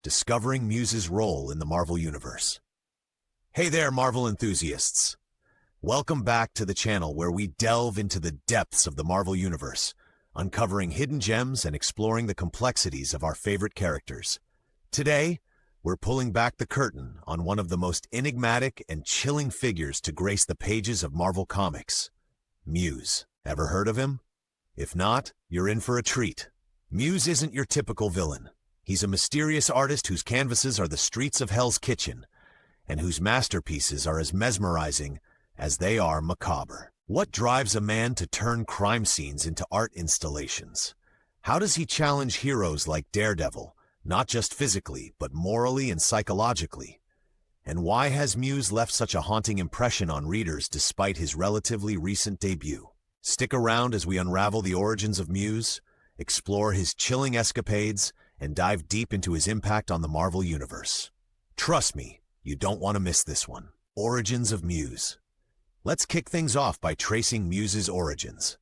discovering Muse's role in the Marvel Universe. Hey there, Marvel enthusiasts! Welcome back to the channel where we delve into the depths of the Marvel Universe, uncovering hidden gems and exploring the complexities of our favorite characters. Today, we're pulling back the curtain on one of the most enigmatic and chilling figures to grace the pages of Marvel Comics, Muse. Ever heard of him? If not, you're in for a treat. Muse isn't your typical villain. He's a mysterious artist whose canvases are the streets of Hell's Kitchen, and whose masterpieces are as mesmerizing as they are macabre. What drives a man to turn crime scenes into art installations? How does he challenge heroes like Daredevil, not just physically, but morally and psychologically? And why has Muse left such a haunting impression on readers despite his relatively recent debut? Stick around as we unravel the origins of Muse, explore his chilling escapades, and dive deep into his impact on the Marvel Universe. Trust me, you don't want to miss this one. Origins of Muse. Let's kick things off by tracing Muse's origins.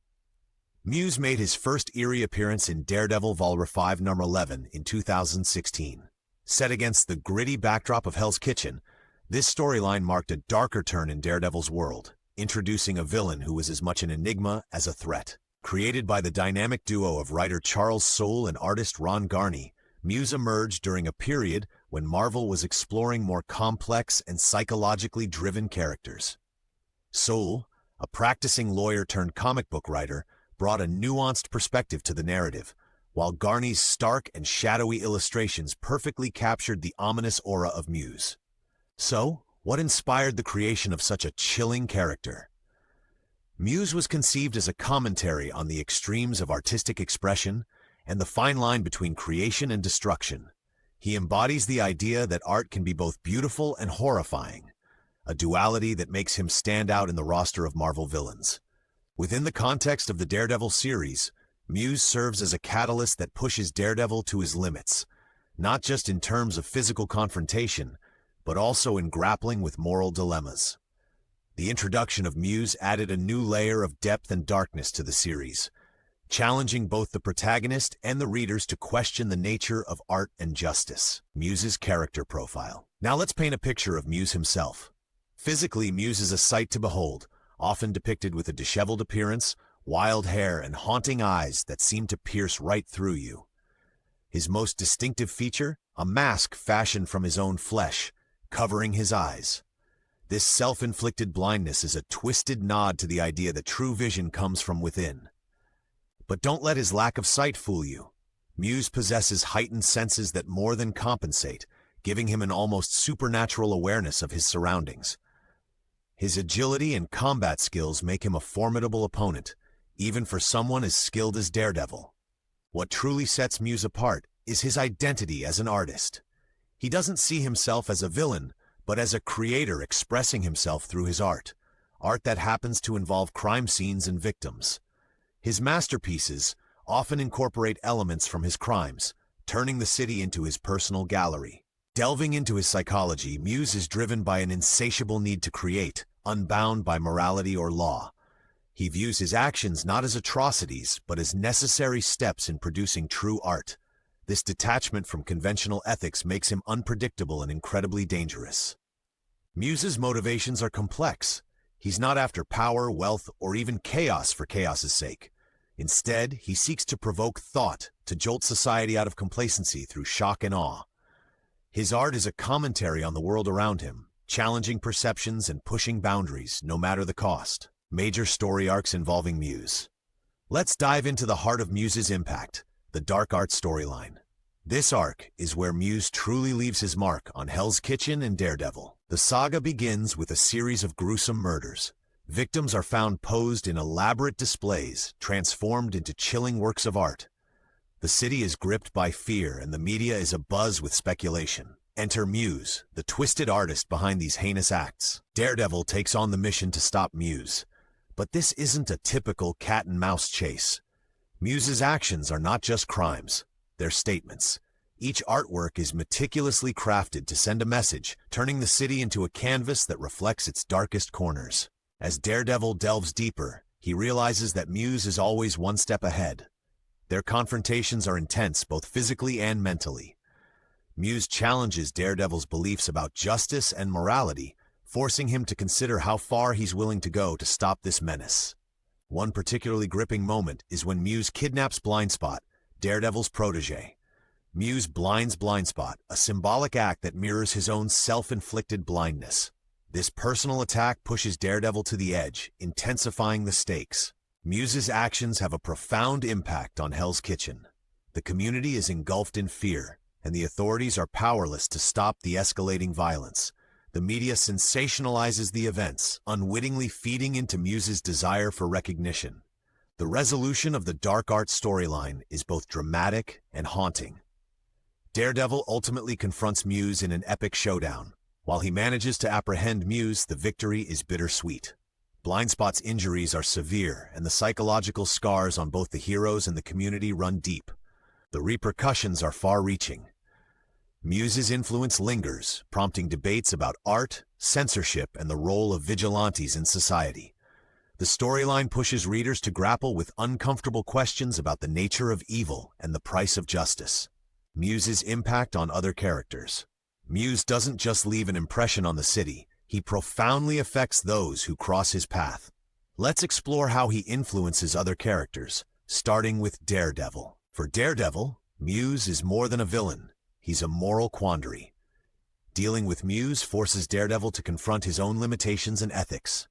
Muse made his first eerie appearance in Daredevil Vol. 5 No. 11 in 2016. Set against the gritty backdrop of Hell's Kitchen, this storyline marked a darker turn in Daredevil's world, introducing a villain who was as much an enigma as a threat. Created by the dynamic duo of writer Charles Soule and artist Ron Garney, Muse emerged during a period when Marvel was exploring more complex and psychologically driven characters. Soule, a practicing lawyer turned comic book writer, brought a nuanced perspective to the narrative, while Garney's stark and shadowy illustrations perfectly captured the ominous aura of Muse. So, what inspired the creation of such a chilling character? Muse was conceived as a commentary on the extremes of artistic expression and the fine line between creation and destruction. He embodies the idea that art can be both beautiful and horrifying, a duality that makes him stand out in the roster of Marvel villains. Within the context of the Daredevil series, Muse serves as a catalyst that pushes Daredevil to his limits, not just in terms of physical confrontation, but also in grappling with moral dilemmas. The introduction of Muse added a new layer of depth and darkness to the series, challenging both the protagonist and the readers to question the nature of art and justice. Muse's character profile. Now let's paint a picture of Muse himself. Physically, Muse is a sight to behold, often depicted with a disheveled appearance, wild hair, and haunting eyes that seem to pierce right through you. His most distinctive feature? A mask fashioned from his own flesh, covering his eyes. This self-inflicted blindness is a twisted nod to the idea that true vision comes from within. But don't let his lack of sight fool you. Muse possesses heightened senses that more than compensate, giving him an almost supernatural awareness of his surroundings. His agility and combat skills make him a formidable opponent, even for someone as skilled as Daredevil. What truly sets Muse apart is his identity as an artist. He doesn't see himself as a villain, but as a creator expressing himself through his art that happens to involve crime scenes and victims. His masterpieces often incorporate elements from his crimes, turning the city into his personal gallery. Delving into his psychology, Muse is driven by an insatiable need to create, unbound by morality or law. He views his actions not as atrocities, but as necessary steps in producing true art. This detachment from conventional ethics makes him unpredictable and incredibly dangerous. Muse's motivations are complex. He's not after power, wealth, or even chaos for chaos's sake. Instead, he seeks to provoke thought, to jolt society out of complacency through shock and awe. His art is a commentary on the world around him, challenging perceptions and pushing boundaries, no matter the cost. Major story arcs involving Muse. Let's dive into the heart of Muse's impact, the Dark Art storyline. This arc is where Muse truly leaves his mark on Hell's Kitchen and Daredevil. The saga begins with a series of gruesome murders. Victims are found posed in elaborate displays, transformed into chilling works of art. The city is gripped by fear, and the media is abuzz with speculation. Enter Muse, the twisted artist behind these heinous acts. Daredevil takes on the mission to stop Muse. But this isn't a typical cat-and-mouse chase. Muse's actions are not just crimes, they're statements. Each artwork is meticulously crafted to send a message, turning the city into a canvas that reflects its darkest corners. As Daredevil delves deeper, he realizes that Muse is always one step ahead. Their confrontations are intense both physically and mentally. Muse challenges Daredevil's beliefs about justice and morality, forcing him to consider how far he's willing to go to stop this menace. One particularly gripping moment is when Muse kidnaps Blindspot, Daredevil's protege. Muse blinds Blindspot, a symbolic act that mirrors his own self-inflicted blindness. This personal attack pushes Daredevil to the edge, intensifying the stakes. Muse's actions have a profound impact on Hell's Kitchen. The community is engulfed in fear, and the authorities are powerless to stop the escalating violence. The media sensationalizes the events, unwittingly feeding into Muse's desire for recognition. The resolution of the dark art storyline is both dramatic and haunting. Daredevil ultimately confronts Muse in an epic showdown. While he manages to apprehend Muse, the victory is bittersweet. Blindspot's injuries are severe, and the psychological scars on both the heroes and the community run deep. The repercussions are far-reaching. Muse's influence lingers, prompting debates about art, censorship, and the role of vigilantes in society. The storyline pushes readers to grapple with uncomfortable questions about the nature of evil and the price of justice. Muse's impact on other characters. Muse doesn't just leave an impression on the city, he profoundly affects those who cross his path. Let's explore how he influences other characters, starting with Daredevil. For Daredevil, Muse is more than a villain. He's a moral quandary. Dealing with Muse forces Daredevil to confront his own limitations and ethics.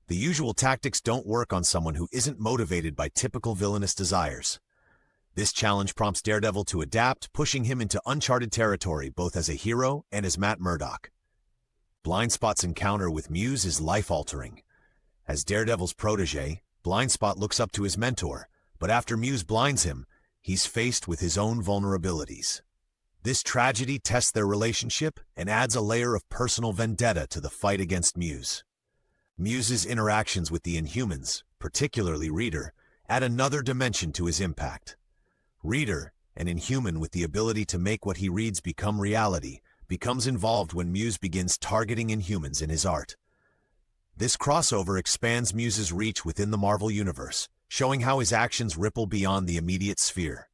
The usual tactics don't work on someone who isn't motivated by typical villainous desires. This challenge prompts Daredevil to adapt, pushing him into uncharted territory both as a hero and as Matt Murdock. Blindspot's encounter with Muse is life-altering. As Daredevil's protege, Blindspot looks up to his mentor, but after Muse blinds him, he's faced with his own vulnerabilities. This tragedy tests their relationship and adds a layer of personal vendetta to the fight against Muse. Muse's interactions with the Inhumans, particularly Reader, add another dimension to his impact. Reader, an Inhuman with the ability to make what he reads become reality, becomes involved when Muse begins targeting Inhumans in his art. This crossover expands Muse's reach within the Marvel Universe, showing how his actions ripple beyond the immediate sphere.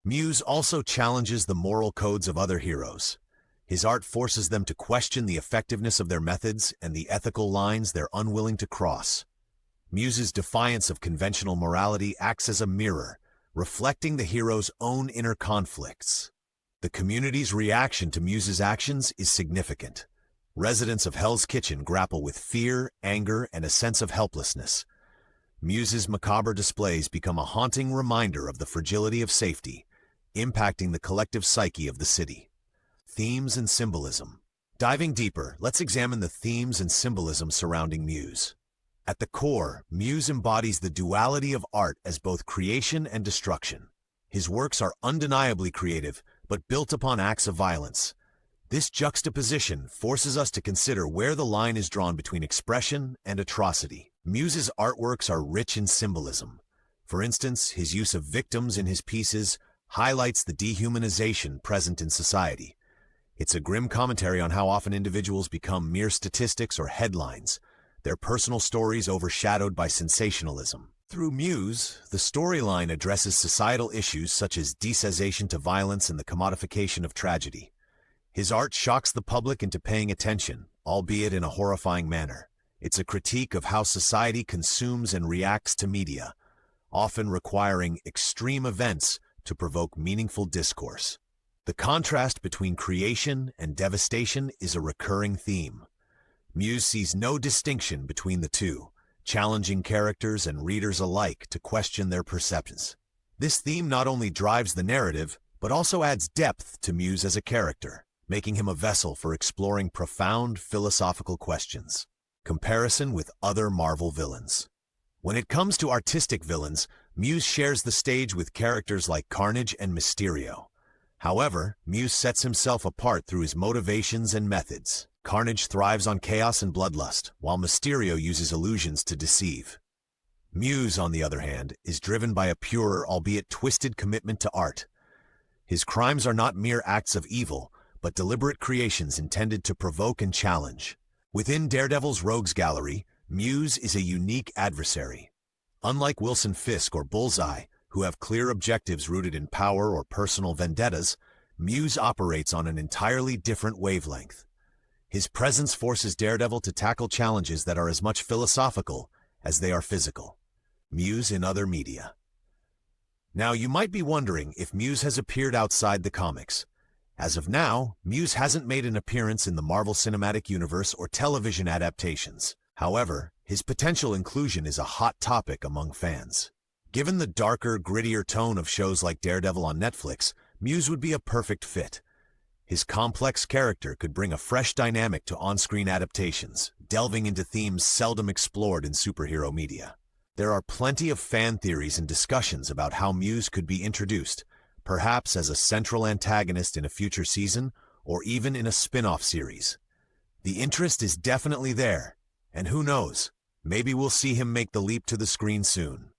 Muse also challenges the moral codes of other heroes. His art forces them to question the effectiveness of their methods and the ethical lines they're unwilling to cross. Muse's defiance of conventional morality acts as a mirror, reflecting the hero's own inner conflicts. The community's reaction to Muse's actions is significant. Residents of Hell's Kitchen grapple with fear, anger, and a sense of helplessness. Muse's macabre displays become a haunting reminder of the fragility of safety, impacting the collective psyche of the city. Themes and symbolism. Diving deeper, let's examine the themes and symbolism surrounding Muse. At the core, Muse embodies the duality of art as both creation and destruction. His works are undeniably creative, but built upon acts of violence. This juxtaposition forces us to consider where the line is drawn between expression and atrocity. Muse's artworks are rich in symbolism. For instance, his use of victims in his pieces highlights the dehumanization present in society. It's a grim commentary on how often individuals become mere statistics or headlines, their personal stories overshadowed by sensationalism. Through Muse, the storyline addresses societal issues such as desensitization to violence and the commodification of tragedy. His art shocks the public into paying attention, albeit in a horrifying manner. It's a critique of how society consumes and reacts to media, often requiring extreme events to provoke meaningful discourse. The contrast between creation and devastation is a recurring theme. Muse sees no distinction between the two, challenging characters and readers alike to question their perceptions. This theme not only drives the narrative, but also adds depth to Muse as a character, making him a vessel for exploring profound philosophical questions. Comparison with other Marvel villains. When it comes to artistic villains, Muse shares the stage with characters like Carnage and Mysterio. However, Muse sets himself apart through his motivations and methods. Carnage thrives on chaos and bloodlust, while Mysterio uses illusions to deceive. Muse, on the other hand, is driven by a pure, albeit twisted commitment to art. His crimes are not mere acts of evil, but deliberate creations intended to provoke and challenge. Within Daredevil's Rogues Gallery, Muse is a unique adversary. Unlike Wilson Fisk or Bullseye, who have clear objectives rooted in power or personal vendettas, Muse operates on an entirely different wavelength. His presence forces Daredevil to tackle challenges that are as much philosophical as they are physical. Muse in other media. Now, you might be wondering if Muse has appeared outside the comics. As of now, Muse hasn't made an appearance in the Marvel Cinematic Universe or television adaptations. However, his potential inclusion is a hot topic among fans. Given the darker, grittier tone of shows like Daredevil on Netflix, Muse would be a perfect fit. His complex character could bring a fresh dynamic to on-screen adaptations, delving into themes seldom explored in superhero media. There are plenty of fan theories and discussions about how Muse could be introduced, perhaps as a central antagonist in a future season, or even in a spin-off series. The interest is definitely there, and who knows, maybe we'll see him make the leap to the screen soon.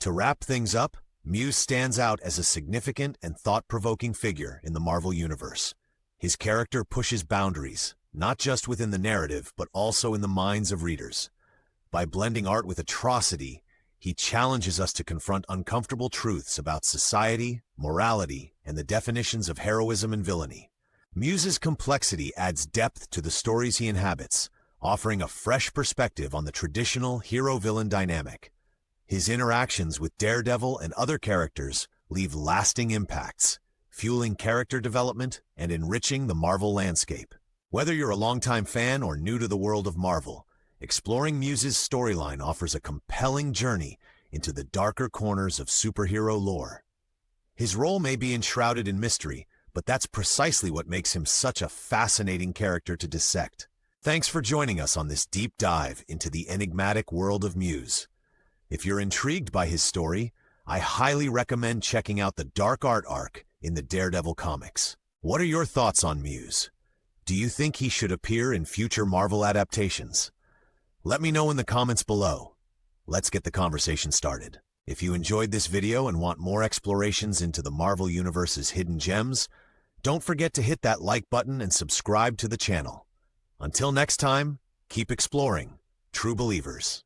To wrap things up, Muse stands out as a significant and thought-provoking figure in the Marvel Universe. His character pushes boundaries, not just within the narrative, but also in the minds of readers. By blending art with atrocity, he challenges us to confront uncomfortable truths about society, morality, and the definitions of heroism and villainy. Muse's complexity adds depth to the stories he inhabits, offering a fresh perspective on the traditional hero-villain dynamic. His interactions with Daredevil and other characters leave lasting impacts, fueling character development and enriching the Marvel landscape. Whether you're a longtime fan or new to the world of Marvel, exploring Muse's storyline offers a compelling journey into the darker corners of superhero lore. His role may be enshrouded in mystery, but that's precisely what makes him such a fascinating character to dissect. Thanks for joining us on this deep dive into the enigmatic world of Muse. If you're intrigued by his story, I highly recommend checking out the Dark Art arc in the Daredevil comics. What are your thoughts on Muse? Do you think he should appear in future Marvel adaptations? Let me know in the comments below. Let's get the conversation started. If you enjoyed this video and want more explorations into the Marvel Universe's hidden gems, don't forget to hit that like button and subscribe to the channel. Until next time, keep exploring, true believers.